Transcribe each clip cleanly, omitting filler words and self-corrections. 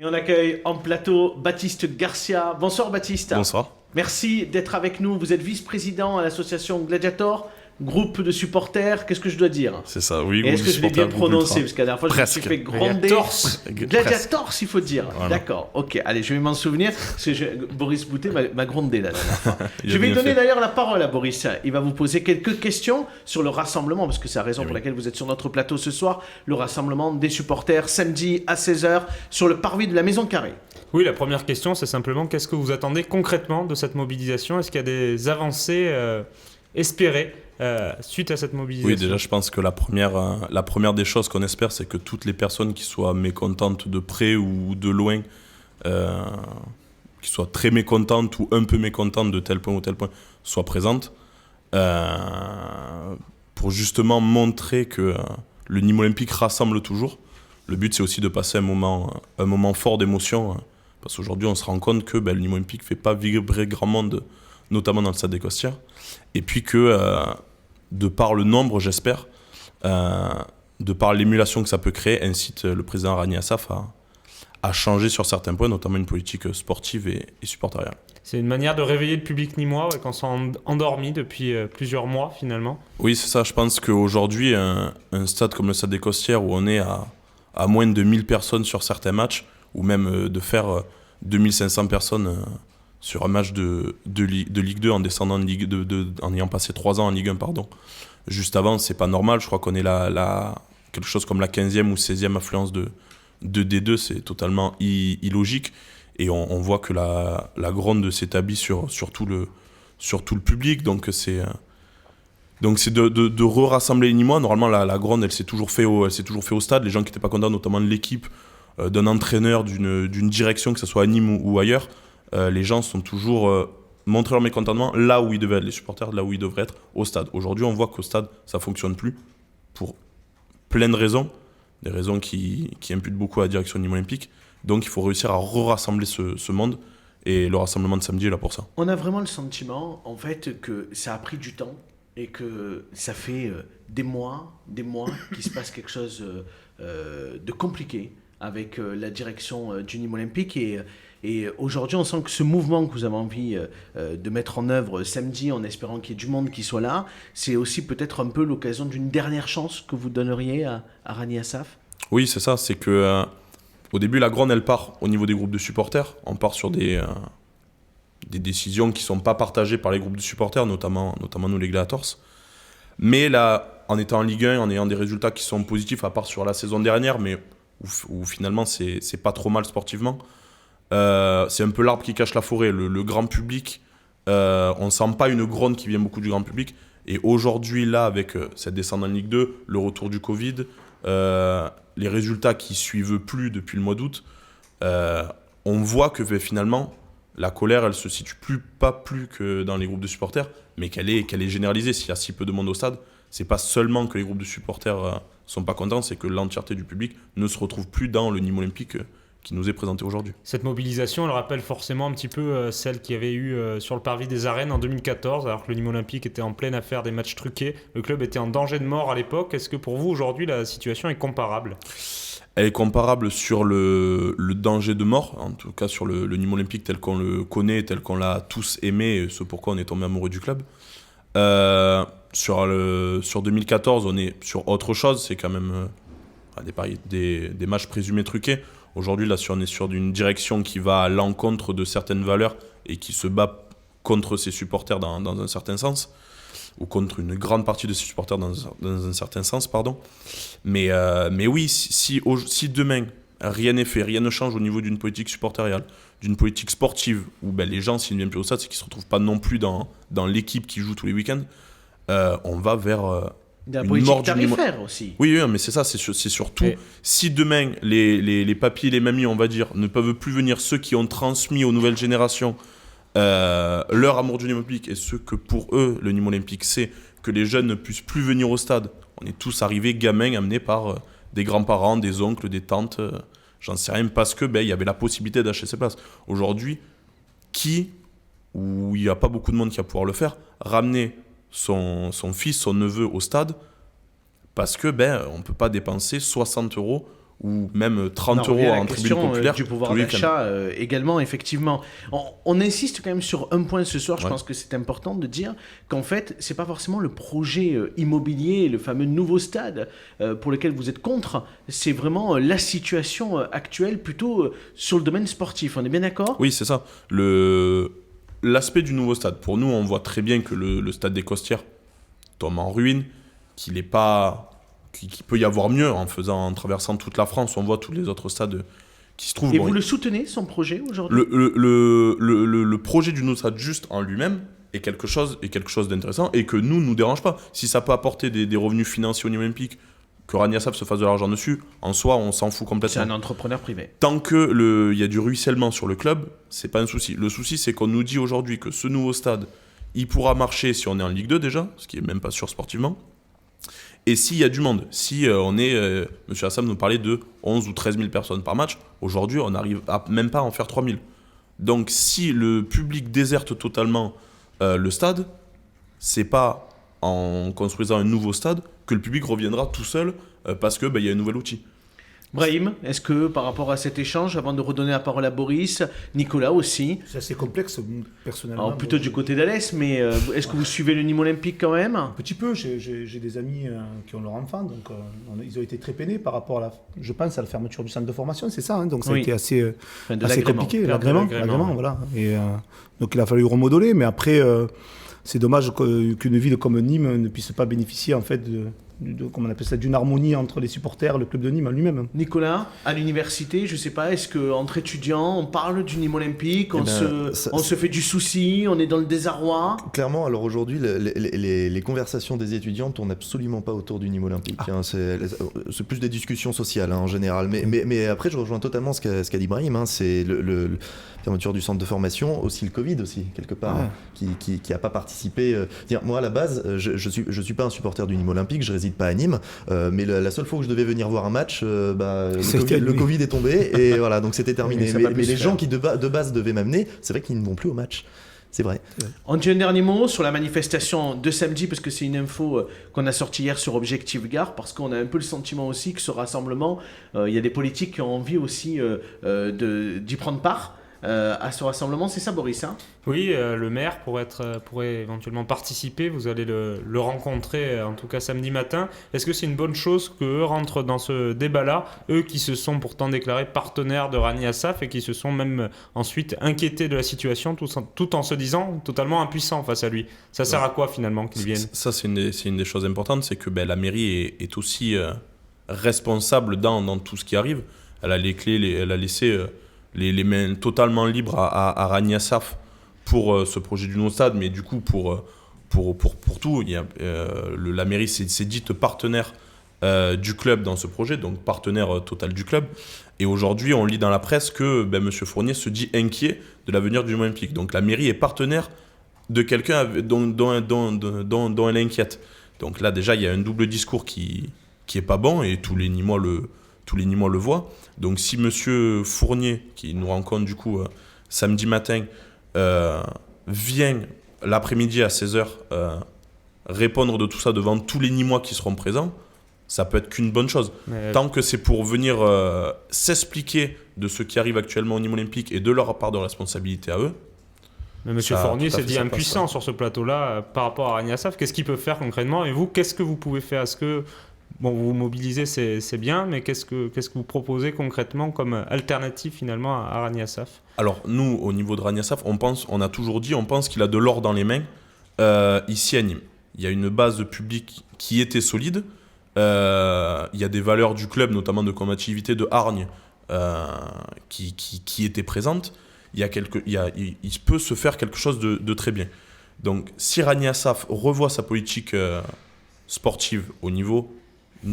Et on accueille en plateau Baptiste Garcia. Bonsoir Baptiste. Bonsoir. Merci d'être avec nous. Vous êtes vice-président à l'association Gladiator, groupe de supporters. Qu'est-ce que je dois dire? C'est ça, oui. Et est-ce que je l'ai bien prononcé? Parce que la dernière fois, je me suis Presque. fait gronder. Gladiators, il faut dire. Voilà. D'accord, ok. Allez, je vais m'en souvenir. Parce que Boris Boutet m'a grondé la dernière fois. Il Je a vais bien donner fait. d'ailleurs la parole à Boris. Il va vous poser quelques questions sur le rassemblement, parce que c'est la raison pour oui. laquelle vous êtes sur notre plateau ce soir. Le rassemblement des supporters samedi à 16h sur le parvis de la Maison Carrée. Oui, la première question, c'est simplement qu'est-ce que vous attendez concrètement de cette mobilisation? Est-ce qu'il y a des avancées espérées suite à cette mobilisation? Oui, déjà, je pense que la première des choses qu'on espère, c'est que toutes les personnes qui soient mécontentes de près ou de loin, qui soient très mécontentes ou un peu mécontentes de tel point ou tel point, soient présentes, pour justement montrer que le Nîmes Olympique rassemble toujours. Le but, c'est aussi de passer un moment fort d'émotion, parce qu'aujourd'hui, on se rend compte que le Nîmes Olympique ne fait pas vibrer grand monde, notamment dans le stade des Costières. Et puis que, de par le nombre, j'espère, de par l'émulation que ça peut créer, incite le président Rani Assaf à changer sur certains points, notamment une politique sportive et supporteriale. C'est une manière de réveiller le public nîmois qu'on s'est endormi depuis plusieurs mois finalement. Oui, c'est ça. Je pense qu'aujourd'hui, un stade comme le stade des Costières, où on est à moins de 1000 personnes sur certains matchs, ou même de faire 2500 personnes sur un match de Ligue 2 en descendant de Ligue 2, en ayant passé 3 ans en Ligue 1, pardon. Juste avant, c'est pas normal. Je crois qu'on est quelque chose comme la 15e ou 16e affluence de D2, c'est totalement illogique. Et on voit que la gronde s'établit sur tout le public. Donc c'est de re-rassembler les Nîmois. Normalement, la gronde, elle s'est toujours fait au stade. Les gens qui n'étaient pas contents, notamment de l'équipe, d'un entraîneur, d'une direction, que ce soit à Nîmes ou ailleurs, les gens sont toujours montré leur mécontentement là où ils devaient être, les supporters, là où ils devraient être, au stade. Aujourd'hui, on voit qu'au stade, ça ne fonctionne plus pour plein de raisons, des raisons qui imputent beaucoup à la direction de Nîmes Olympique. Donc, il faut réussir à re-rassembler ce monde. Et le rassemblement de samedi est là pour ça. On a vraiment le sentiment, en fait, que ça a pris du temps et que ça fait des mois qu'il se passe quelque chose de compliqué avec la direction du Nîmes Olympique. Et aujourd'hui, on sent que ce mouvement que vous avez envie de mettre en œuvre samedi, en espérant qu'il y ait du monde qui soit là, c'est aussi peut-être un peu l'occasion d'une dernière chance que vous donneriez à Rani Assaf. Oui, c'est ça. C'est que au début, la gronde, elle part au niveau des groupes de supporters. On part sur des décisions qui ne sont pas partagées par les groupes de supporters, notamment nous les Gladiators. Mais là, en étant en Ligue 1, en ayant des résultats qui sont positifs, à part sur la saison dernière, mais où finalement c'est pas trop mal sportivement, c'est un peu l'arbre qui cache la forêt. Le grand public, on ne sent pas une gronde qui vient beaucoup du grand public. Et aujourd'hui, là, avec cette descente en Ligue 2, le retour du Covid, les résultats qui suivent plus depuis le mois d'août, on voit que finalement, la colère, elle se situe pas plus que dans les groupes de supporters, mais qu'elle est généralisée. S'il y a si peu de monde au stade, c'est pas seulement que les groupes de supporters sont pas contents, c'est que l'entièreté du public ne se retrouve plus dans le Nîmes Olympique qui nous est présenté aujourd'hui. Cette mobilisation, elle rappelle forcément un petit peu celle qu'il y avait eu sur le parvis des Arènes en 2014, alors que le Nîmes Olympique était en pleine affaire des matchs truqués. Le club était en danger de mort à l'époque. Est-ce que pour vous, aujourd'hui, la situation est comparable ? Elle est comparable sur le danger de mort, en tout cas sur le Nîmes Olympique tel qu'on le connaît, tel qu'on l'a tous aimé, et ce pourquoi on est tombé amoureux du club. Sur 2014, on est sur autre chose, c'est quand même des matchs présumés truqués. Aujourd'hui, là, on est sur une direction qui va à l'encontre de certaines valeurs et qui se bat contre ses supporters dans un certain sens, ou contre une grande partie de ses supporters dans un certain sens, pardon. Mais oui, si demain, rien n'est fait, rien ne change au niveau d'une politique supporteriale, d'une politique sportive, où les gens, s'ils ne viennent plus au stade, c'est qu'ils ne se retrouvent pas non plus dans l'équipe qui joue tous les week-ends, on va vers De la une politique mort du Nîmes. tarifaire aussi. Oui, mais c'est ça, c'est surtout, si demain, les papis et les mamies, on va dire, ne peuvent plus venir, ceux qui ont transmis aux nouvelles générations leur amour du Nîmes Olympique, et ce que pour eux, le Nîmes Olympique, c'est que les jeunes ne puissent plus venir au stade. On est tous arrivés gamins, amenés par des grands-parents, des oncles, des tantes, j'en sais rien, parce que il y avait la possibilité d'acheter ces places. Aujourd'hui, où il n'y a pas beaucoup de monde qui va pouvoir le faire, ramener son fils, son neveu au stade, parce que on ne peut pas dépenser 60 € ou même 30 On revient euros à la en tribune question populaire du pouvoir tous les week-ends. d'achat également, effectivement. On insiste quand même sur un point ce soir, je Ouais. pense que c'est important de dire qu'en fait, c'est pas forcément le projet immobilier, le fameux nouveau stade pour lequel vous êtes contre, c'est vraiment la situation actuelle plutôt sur le domaine sportif. On est bien d'accord? Oui, c'est ça. L'aspect du nouveau stade, pour nous, on voit très bien que le stade des Costières tombe en ruine, qu'il peut y avoir mieux en traversant toute la France. On voit tous les autres stades qui se trouvent. Et Bon, vous le soutenez, son projet, aujourd'hui? le projet du nouveau stade juste en lui-même est quelque chose d'intéressant et que nous dérange pas. Si ça peut apporter des revenus financiers au niveau olympique, que Rania Saf se fasse de l'argent dessus, en soi, on s'en fout C'est complètement. un entrepreneur privé. Tant que il y a du ruissellement sur le club, c'est pas un souci. Le souci, c'est qu'on nous dit aujourd'hui que ce nouveau stade, il pourra marcher si on est en Ligue 2 déjà, ce qui est même pas sûr sportivement. Et s'il y a du monde, si Monsieur Assam nous parlait de 11 ou 13 000 personnes par match, aujourd'hui on n'arrive même pas à en faire 3 000. Donc si le public déserte totalement le stade, c'est pas en construisant un nouveau stade que le public reviendra tout seul parce que y a un nouvel outil. Brahim, est-ce que par rapport à cet échange, avant de redonner la parole à Boris, Nicolas aussi, C'est assez complexe, personnellement. alors plutôt Moi, du côté d'Alès, mais est-ce que vous suivez le Nîmes Olympique quand même? un petit peu, j'ai des amis qui ont leur enfant, donc ils ont été très peinés par rapport à je pense, à la fermeture du centre de formation, c'est ça, hein, donc ça a Oui. été assez, Enfin, de assez l'agrément. compliqué, Perdre l'agrément, l'agrément. voilà. Et, donc il a fallu remodeler, mais après, c'est dommage qu'une ville comme Nîmes ne puisse pas bénéficier en fait comment on appelle ça, d'une harmonie entre les supporters, le club de Nîmes en lui-même. Nicolas, à l'université, je sais pas, est-ce qu'entre étudiants, on parle du Nîmes Olympique, on se fait du souci, on est dans le désarroi? Clairement, alors aujourd'hui, les conversations des étudiants tournent absolument pas autour du Nîmes Olympique. Hein. C'est plus des discussions sociales, hein, en général. Mais après, je rejoins totalement ce qu'a dit Brahim. Hein. C'est la fermeture du centre de formation, aussi le Covid aussi, quelque part, qui a pas participé. Moi, à la base, je suis pas un supporter du Nîmes Olympique, je réside pas à Nîmes, mais la seule fois où je devais venir voir un match, le Covid est tombé, et voilà, donc c'était terminé. ça Mais, va plus mais se les faire. gens qui de base devaient m'amener, c'est vrai qu'ils ne vont plus au match. C'est vrai. On dit un dernier mot sur la manifestation de samedi, parce que c'est une info qu'on a sortie hier sur Objectif Gare, parce qu'on a un peu le sentiment aussi que ce rassemblement, il y a des politiques qui ont envie aussi d'y prendre part. À ce rassemblement, c'est ça, Boris, hein? Oui, le maire pourrait éventuellement participer. Vous allez le rencontrer, en tout cas samedi matin. Est-ce que c'est une bonne chose qu'eux rentrent dans ce débat-là, eux qui se sont pourtant déclarés partenaires de Rania Saf et qui se sont même ensuite inquiétés de la situation tout en se disant totalement impuissants face à lui? Ça sert à quoi finalement qu'ils viennent? Ça, c'est une des choses importantes, c'est que la mairie est aussi responsable dans tout ce qui arrive. Elle a les clés, elle a laissé les mains totalement libres à Rania Saf pour ce projet du nouveau stade, mais du coup pour tout. La mairie s'est dite partenaire du club dans ce projet, donc partenaire total du club. Et aujourd'hui, on lit dans la presse que M. Fournier se dit inquiet de l'avenir du Olympique. Donc la mairie est partenaire de quelqu'un dont elle est inquiète. Donc là, déjà, il y a un double discours qui est pas bon, et tous les Nîmois le voient. Donc si M. Fournier, qui nous rencontre du coup samedi matin, vient l'après-midi à 16h répondre de tout ça devant tous les Nîmois qui seront présents, ça peut être qu'une bonne chose. Mais Tant que c'est pour venir s'expliquer de ce qui arrive actuellement au Nîmes Olympique et de leur part de responsabilité à eux. M. Ça, Fournier tout à s'est fait, dit ça passe, impuissant ouais. sur ce plateau-là par rapport à Rania Saf. Qu'est-ce qu'il peut faire concrètement? Et vous, qu'est-ce que vous pouvez faire? Est-ce que vous vous mobilisez, c'est bien, mais qu'est-ce que vous proposez concrètement comme alternative finalement à Rania Saf? Alors nous, au niveau de Rania Saf, on a toujours dit, on pense qu'il a de l'or dans les mains ici à Nîmes. Il y a une base publique qui était solide. Il y a des valeurs du club, notamment de combativité de hargne, qui étaient présentes. Il peut se faire quelque chose de très bien. Donc si Rania Saf revoit sa politique sportive au niveau,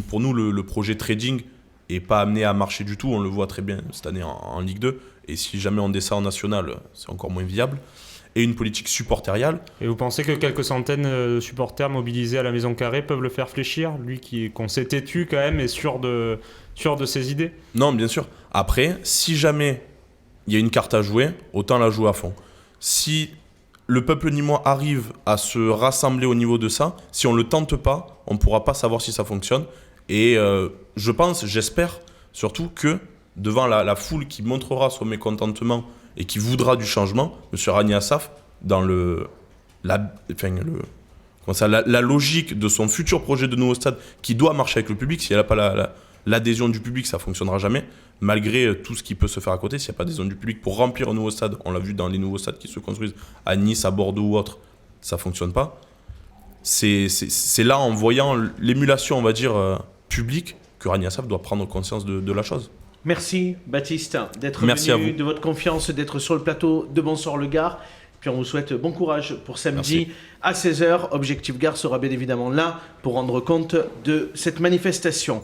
pour nous le projet trading n'est pas amené à marcher du tout, on le voit très bien cette année en Ligue 2, et si jamais on descend en National, c'est encore moins viable. Et une politique supporteriale. Et vous pensez que quelques centaines de supporters mobilisés à la Maison Carrée peuvent le faire fléchir? Lui qu'on s'est têtu quand même et sûr de ses idées? Non, bien sûr. Après, si jamais il y a une carte à jouer, autant la jouer à fond. Si le peuple nîmois arrive à se rassembler au niveau de ça, si on ne le tente pas, on ne pourra pas savoir si ça fonctionne. Et j'espère, Surtout que devant la foule qui montrera son mécontentement et qui voudra du changement, M. Rani Assaf, dans la logique de son futur projet de nouveau stade qui doit marcher avec le public, si elle n'a pas l'adhésion du public, ça ne fonctionnera jamais, malgré tout ce qui peut se faire à côté. S'il n'y a pas d'adhésion du public pour remplir un nouveau stade, on l'a vu dans les nouveaux stades qui se construisent à Nice, à Bordeaux ou autre, ça ne fonctionne pas. C'est là, en voyant l'émulation, on va dire, publique, que Rani Assaf doit prendre conscience de la chose. Merci Baptiste d'être Merci à venu, vous. de votre confiance, d'être sur le plateau de Bonsoir le Gard. Puis on vous souhaite bon courage pour samedi à 16h. Objectif Gard sera bien évidemment là pour rendre compte de cette manifestation.